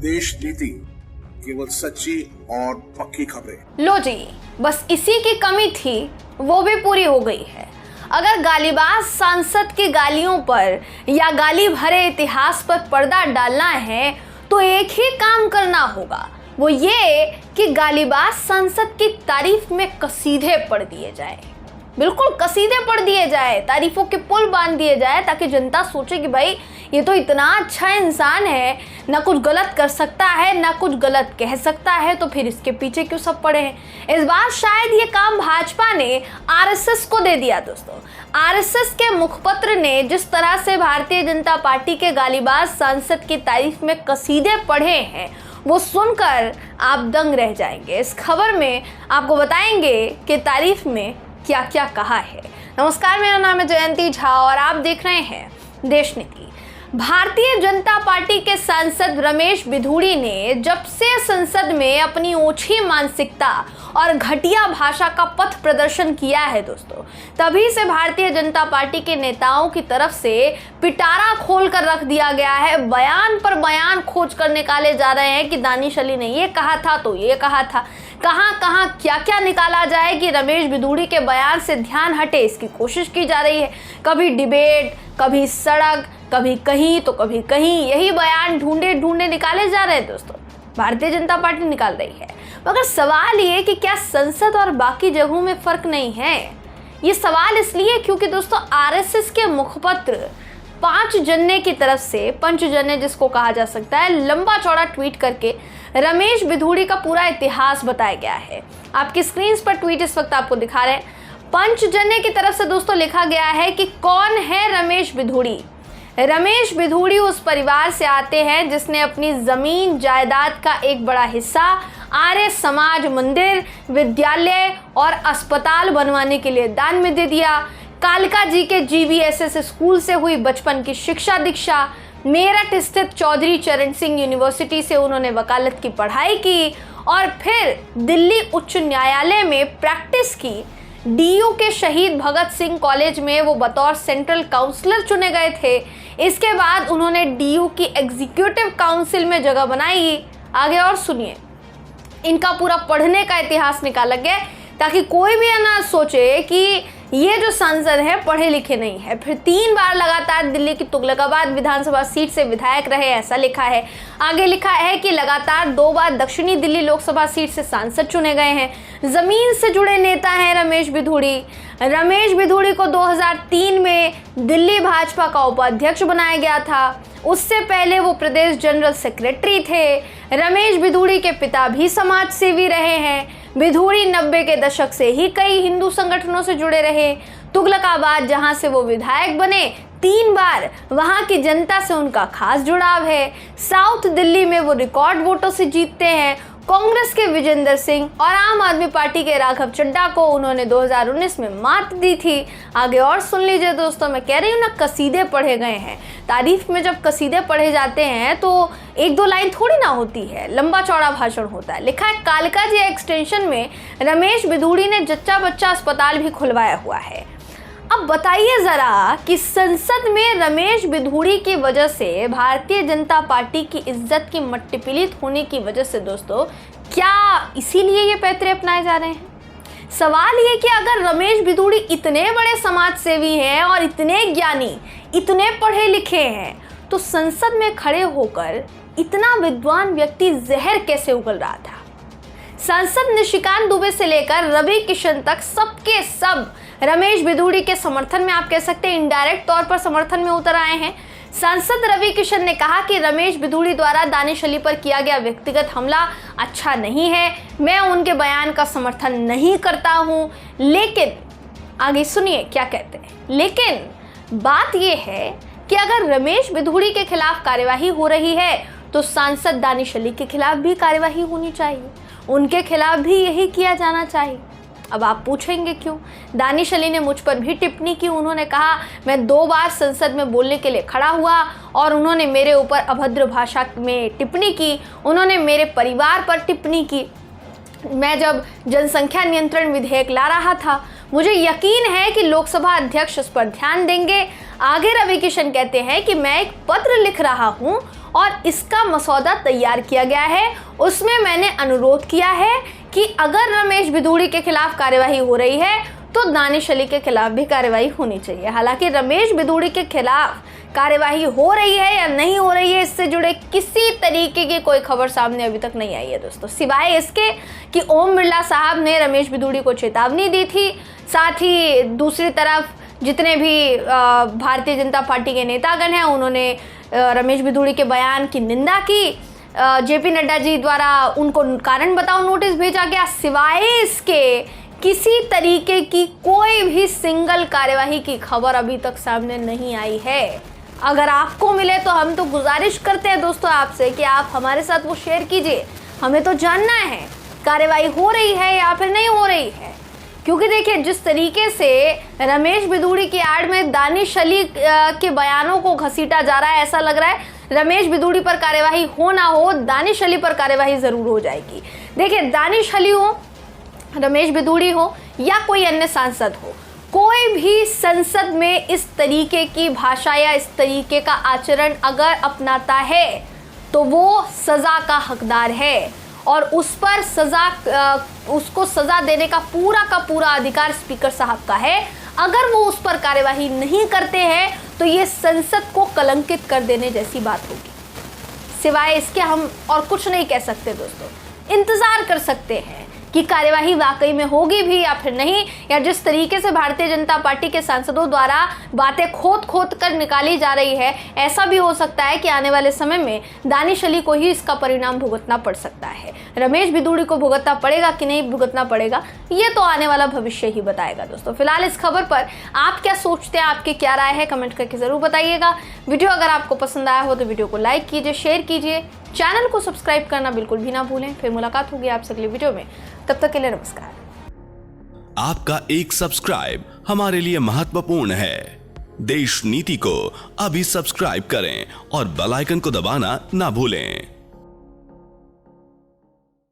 देश नीति, केवल सच्ची और पक्की खबरें। लो जी, बस इसी की कमी थी, वो भी पूरी हो गई है। अगर गालीबाज सांसद की गालियों पर या गाली भरे इतिहास पर पर्दा डालना है तो एक ही काम करना होगा, वो ये कि गालीबाज सांसद की तारीफ में कसीदे पढ़ दिए जाए, बिल्कुल कसीदे पढ़ दिए जाए, तारीफों के पुल बांध दिए जाए, ताकि जनता सोचे कि भाई ये तो इतना अच्छा इंसान है, ना कुछ गलत कर सकता है ना कुछ गलत कह सकता है, तो फिर इसके पीछे क्यों सब पड़े हैं। इस बार शायद ये काम भाजपा ने आरएसएस को दे दिया। दोस्तों, आरएसएस के मुखपत्र ने जिस तरह से भारतीय जनता पार्टी के गालीबाज सांसद की तारीफ में कसीदे पढ़े हैं, वो सुनकर आप दंग रह जाएंगे। इस खबर में आपको बताएंगे कि तारीफ में क्या क्या कहा है। नमस्कार, मेरा नाम है जयंती झा और आप देख रहे हैं देश नीति। भारतीय जनता पार्टी के सांसद रमेश बिधूड़ी ने जब से संसद में अपनी ओछी मानसिकता और घटिया भाषा का पथ प्रदर्शन किया है दोस्तों, तभी से भारतीय जनता पार्टी के नेताओं की तरफ से पिटारा खोल कर रख दिया गया है। बयान पर बयान खोज कर निकाले जा रहे हैं कि दानिश अली ने ये कहा था तो ये कहा था, कहाँ कहाँ क्या क्या निकाला जाए कि रमेश बिधूड़ी के बयान से ध्यान हटे, इसकी कोशिश की जा रही है। कभी डिबेट, कभी सड़क, कभी कहीं तो कभी कहीं, यही बयान ढूंढे ढूंढे निकाले जा रहे हैं दोस्तों, भारतीय जनता पार्टी निकाल रही है। मगर सवाल ये कि क्या संसद और बाकी जगहों में फर्क नहीं है? ये सवाल इसलिए क्योंकि दोस्तों आरएसएस के मुखपत्र पंचजन्य की तरफ से, पंचजन्य जिसको कहा जा सकता है, लंबा चौड़ा ट्वीट करके रमेश बिधूड़ी का पूरा इतिहास बताया गया है। आपकी स्क्रीन पर ट्वीट इस वक्त आपको दिखा रहे हैं। पंचजन्य की तरफ से दोस्तों लिखा गया है कि कौन है रमेश बिधूड़ी। रमेश बिधूड़ी उस परिवार से आते हैं जिसने अपनी जमीन जायदाद का एक बड़ा हिस्सा आर्य समाज मंदिर, विद्यालय और अस्पताल बनवाने के लिए दान में दे दिया। कालका जी के जीवीएसएस स्कूल से हुई बचपन की शिक्षा दीक्षा, मेरठ स्थित चौधरी चरण सिंह यूनिवर्सिटी से उन्होंने वकालत की पढ़ाई की और फिर दिल्ली उच्च न्यायालय में प्रैक्टिस की। डीयू के शहीद भगत सिंह कॉलेज में वो बतौर सेंट्रल काउंसलर चुने गए थे। इसके बाद उन्होंने डीयू की एग्जीक्यूटिव काउंसिल में जगह बनाई। आगे और सुनिए, इनका पूरा पढ़ने का इतिहास निकाला गया ताकि कोई भी ना सोचे कि ये जो सांसद हैं पढ़े लिखे नहीं है। फिर 3 बार लगातार दिल्ली की तुगलकाबाद विधानसभा सीट से विधायक रहे, ऐसा लिखा है। आगे लिखा है कि लगातार 2 बार दक्षिणी दिल्ली लोकसभा सीट से सांसद चुने गए हैं। जमीन से जुड़े नेता हैं रमेश बिधूड़ी। रमेश बिधूड़ी को 2003 में दिल्ली भाजपा का उपाध्यक्ष बनाया गया था। उससे पहले वो प्रदेश जनरल सेक्रेटरी थे। रमेश बिधूड़ी के पिता भी समाज सेवी रहे हैं। बिधूड़ी 90 के दशक से ही कई हिंदू संगठनों से जुड़े रहे। तुगलकाबाद जहां से वो विधायक बने, 3 बार वहां की जनता से उनका खास जुड़ाव है। साउथ दिल्ली में वो रिकॉर्ड वोटों से जीतते हैं। कांग्रेस के विजेंद्र सिंह और आम आदमी पार्टी के राघव चड्ढा को उन्होंने 2019 में मात दी थी। आगे और सुन लीजिए दोस्तों, मैं कह रही हूँ ना, कसीदे पढ़े गए हैं। तारीफ में जब कसीदे पढ़े जाते हैं तो 1-2 लाइन थोड़ी ना होती है, लंबा चौड़ा भाषण होता है। लिखा है, कालका जी एक्सटेंशन में रमेश बिधूड़ी ने जच्चा बच्चा अस्पताल भी खुलवाया हुआ है। अब बताइए जरा कि संसद में रमेश बिधूड़ी की वजह से भारतीय जनता पार्टी की इज्जत की मट्टी पलीत होने की वजह से दोस्तों, क्या इसीलिए ये पैतरे अपनाए जा रहे हैं? सवाल ये कि अगर रमेश बिधूड़ी इतने बड़े समाज सेवी हैं और इतने ज्ञानी, इतने पढ़े लिखे हैं, तो संसद में खड़े होकर इतना विद्वान व्यक्ति जहर कैसे उगल रहा था? सांसद निशिकांत दुबे से लेकर रवि किशन तक सबके सब रमेश बिधूड़ी के समर्थन में, आप कह सकते हैं इनडायरेक्ट तौर पर समर्थन में उतर आए हैं। सांसद रवि किशन ने कहा कि रमेश बिधूड़ी द्वारा दानिश अली पर किया गया व्यक्तिगत हमला अच्छा नहीं है, मैं उनके बयान का समर्थन नहीं करता हूं। लेकिन आगे सुनिए क्या कहते हैं। लेकिन बात यह है कि अगर रमेश बिधूड़ी के खिलाफ कार्यवाही हो रही है तो सांसद दानिश अली के खिलाफ भी कार्यवाही होनी चाहिए, उनके खिलाफ भी यही किया जाना चाहिए। अब आप पूछेंगे क्यों? दानिश अली ने मुझ पर भी टिप्पणी की। उन्होंने कहा मैं 2 बार संसद में बोलने के लिए खड़ा हुआ और उन्होंने मेरे ऊपर अभद्र भाषा में टिप्पणी की, उन्होंने मेरे परिवार पर टिप्पणी की। मैं जब जनसंख्या नियंत्रण विधेयक ला रहा था, मुझे यकीन है कि लोकसभा अध्यक्ष इस पर ध्यान देंगे। आगे रवि किशन कहते हैं कि मैं एक पत्र लिख रहा हूं और इसका मसौदा तैयार किया गया है। उसमें मैंने अनुरोध किया है कि अगर रमेश बिधूड़ी के खिलाफ कार्यवाही हो रही है तो दानिश अली के खिलाफ भी कार्यवाही होनी चाहिए। हालांकि रमेश बिधूड़ी के खिलाफ कार्यवाही हो रही है या नहीं हो रही है, इससे जुड़े किसी तरीके की कोई खबर सामने अभी तक नहीं आई है दोस्तों, सिवाय इसके कि ओम बिरला साहब ने रमेश बिधूड़ी को चेतावनी दी थी। साथ ही दूसरी तरफ जितने भी भारतीय जनता पार्टी के नेतागण हैं उन्होंने रमेश बिधूड़ी के बयान की निंदा की। जेपी नड्डा जी द्वारा उनको कारण बताओ नोटिस भेजा गया। सिवाय इसके किसी तरीके की कोई भी सिंगल कार्यवाही की खबर अभी तक सामने नहीं आई है। अगर आपको मिले तो हम तो गुजारिश करते हैं दोस्तों आपसे कि आप हमारे साथ वो शेयर कीजिए। हमें तो जानना है कार्यवाही हो रही है या फिर नहीं हो रही है, क्योंकि देखिए जिस तरीके से रमेश बिधूड़ी की आड़ में दानिश अली के बयानों को घसीटा जा रहा है, ऐसा लग रहा है रमेश बिधूड़ी पर कार्यवाही हो ना हो, दानिश अली पर कार्यवाही जरूर हो जाएगी। देखिए दानिश अली हो, रमेश बिधूड़ी हो या कोई अन्य सांसद हो, कोई भी संसद में इस तरीके की भाषा या इस तरीके का आचरण अगर अपनाता है तो वो सजा का हकदार है और उस पर उसको सजा देने का पूरा अधिकार स्पीकर साहब का है। अगर वो उस पर कार्यवाही नहीं करते हैं तो ये संसद को कलंकित कर देने जैसी बात होगी। सिवाय इसके हम और कुछ नहीं कह सकते दोस्तों। इंतजार कर सकते हैं कि कार्यवाही वाकई में होगी भी या फिर नहीं, या जिस तरीके से भारतीय जनता पार्टी के सांसदों द्वारा बातें खोद कर निकाली जा रही है, ऐसा भी हो सकता है कि आने वाले समय में दानिश अली को ही इसका परिणाम भुगतना पड़ सकता है। रमेश बिधूड़ी को भुगतना पड़ेगा कि नहीं भुगतना पड़ेगा, ये तो आने वाला भविष्य ही बताएगा दोस्तों। फिलहाल इस खबर पर आप क्या सोचते हैं, आपकी क्या राय है, कमेंट करके जरूर बताइएगा। वीडियो अगर आपको पसंद आया हो तो वीडियो को लाइक कीजिए, शेयर कीजिए, चैनल को सब्सक्राइब करना बिल्कुल भी ना भूलें। फिर मुलाकात होगी आपसे अगले वीडियो में, तब तक के लिए नमस्कार। आपका एक सब्सक्राइब हमारे लिए महत्वपूर्ण है। देश नीति को अभी सब्सक्राइब करें और बेल आइकन को दबाना ना भूलें।